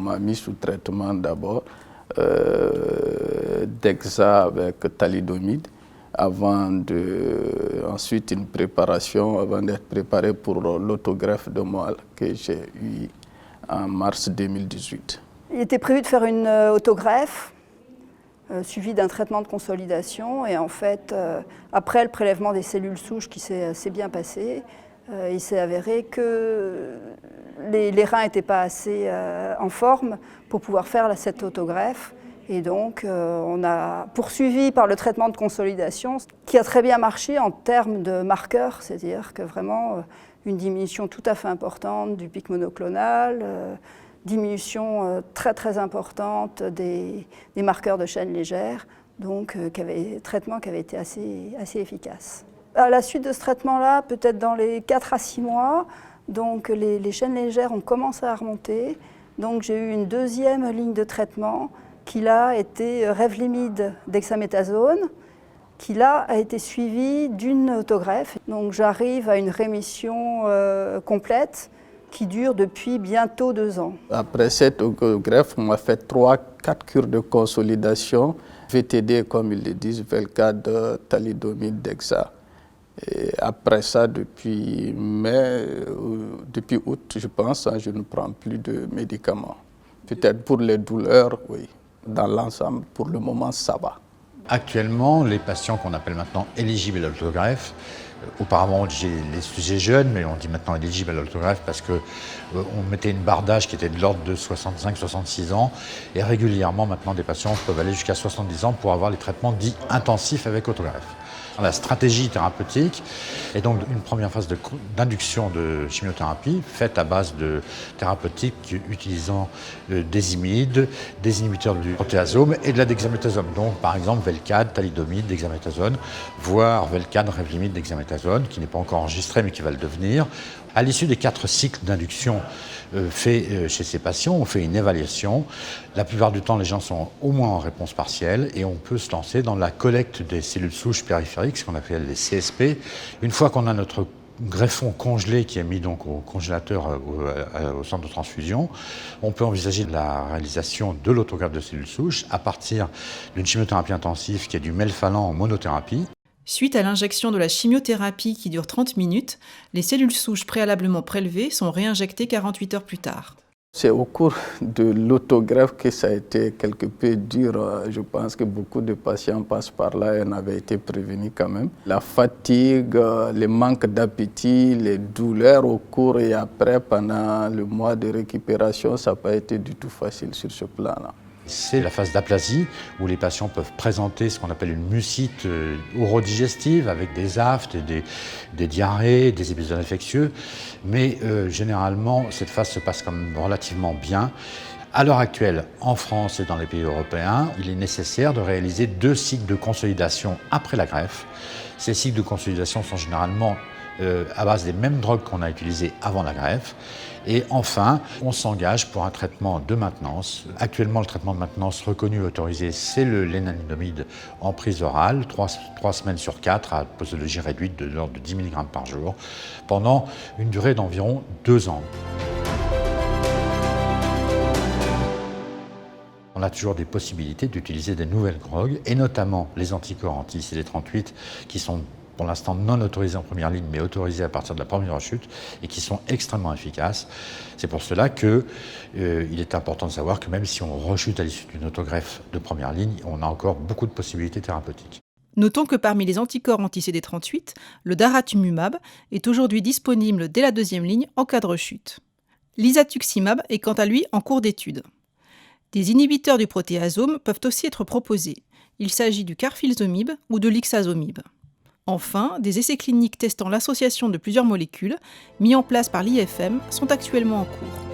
m'a mis sous traitement d'abord DEXA avec thalidomide, ensuite une préparation avant d'être préparé pour l'autogreffe de moelle que j'ai eu en mars 2018. Il était prévu de faire une autogreffe suivie d'un traitement de consolidation et en fait, après le prélèvement des cellules souches qui s'est assez bien passé, il s'est avéré que les reins n'étaient pas assez en forme pour pouvoir faire cette autogreffe. Et donc, on a poursuivi par le traitement de consolidation, qui a très bien marché en termes de marqueurs, c'est-à-dire que vraiment une diminution tout à fait importante du pic monoclonal, diminution très très importante des marqueurs de chaîne légère, donc traitement qui avait été assez efficace. À la suite de ce traitement-là, peut-être dans les 4 à 6 mois, donc les chaînes légères ont commencé à remonter, donc j'ai eu une deuxième ligne de traitement qui là a été Revlimid dexaméthasone, qui là a été suivi d'une autogreffe. Donc j'arrive à une rémission complète qui dure depuis bientôt 2 ans. Après cette autogreffe, on m'a fait 3-4 cures de consolidation, VTD comme ils le disent, Velcade, thalidomide, DEXA. Et après ça, depuis août, je pense, je ne prends plus de médicaments. Peut-être pour les douleurs, oui. Dans l'ensemble, pour le moment, ça va. Actuellement, les patients qu'on appelle maintenant éligibles à l'autogreffe, auparavant j'ai les sujets jeunes, mais on dit maintenant éligibles à l'autogreffe parce qu'on mettait une barre d'âge qui était de l'ordre de 65-66 ans et régulièrement maintenant des patients peuvent aller jusqu'à 70 ans pour avoir les traitements dits intensifs avec autogreffe. La stratégie thérapeutique est donc une première phase d'induction de chimiothérapie faite à base de thérapeutiques utilisant des imides, des inhibiteurs du protéasome et de la dexaméthasone. Donc par exemple Velcade, thalidomide, dexaméthasone, voire Velcade, Revlimid, dexaméthasone, qui n'est pas encore enregistré mais qui va le devenir. À l'issue des 4 cycles d'induction faits chez ces patients, on fait une évaluation. La plupart du temps, les gens sont au moins en réponse partielle et on peut se lancer dans la collecte des cellules souches périphériques, ce qu'on appelle les CSP. Une fois qu'on a notre greffon congelé qui est mis donc au congélateur au centre de transfusion, on peut envisager la réalisation de l'autogreffe de cellules souches à partir d'une chimiothérapie intensive qui est du melphalan en monothérapie. Suite à l'injection de la chimiothérapie qui dure 30 minutes, les cellules souches préalablement prélevées sont réinjectées 48 heures plus tard. C'est au cours de l'autogreffe que ça a été quelque peu dur. Je pense que beaucoup de patients passent par là et on avait été prévenus quand même. La fatigue, le manque d'appétit, les douleurs au cours et après, pendant le mois de récupération, ça n'a pas été du tout facile sur ce plan-là. C'est la phase d'aplasie où les patients peuvent présenter ce qu'on appelle une mucite orodigestive avec des aftes, des diarrhées, des épisodes infectieux. Mais généralement, cette phase se passe quand même relativement bien. À l'heure actuelle, en France et dans les pays européens, il est nécessaire de réaliser 2 cycles de consolidation après la greffe. Ces cycles de consolidation sont généralement à base des mêmes drogues qu'on a utilisées avant la greffe. Et enfin, on s'engage pour un traitement de maintenance. Actuellement, le traitement de maintenance reconnu et autorisé, c'est le lénaludomide en prise orale, 3 semaines sur 4 à posologie réduite de l'ordre de 10 mg par jour, pendant une durée d'environ 2 ans. On a toujours des possibilités d'utiliser des nouvelles drogues, et notamment les anticorps anti-CD38 qui sont pour l'instant non autorisés en première ligne, mais autorisés à partir de la première rechute et qui sont extrêmement efficaces. C'est pour cela qu'il est important de savoir que même si on rechute à l'issue d'une autogreffe de première ligne, on a encore beaucoup de possibilités thérapeutiques. Notons que parmi les anticorps anti-CD38, le daratumumab est aujourd'hui disponible dès la 2e ligne en cas de rechute. L'isatuximab est quant à lui en cours d'étude. Des inhibiteurs du protéasome peuvent aussi être proposés. Il s'agit du carfilzomib ou de l'ixazomib. Enfin, des essais cliniques testant l'association de plusieurs molécules, mis en place par l'IFM, sont actuellement en cours.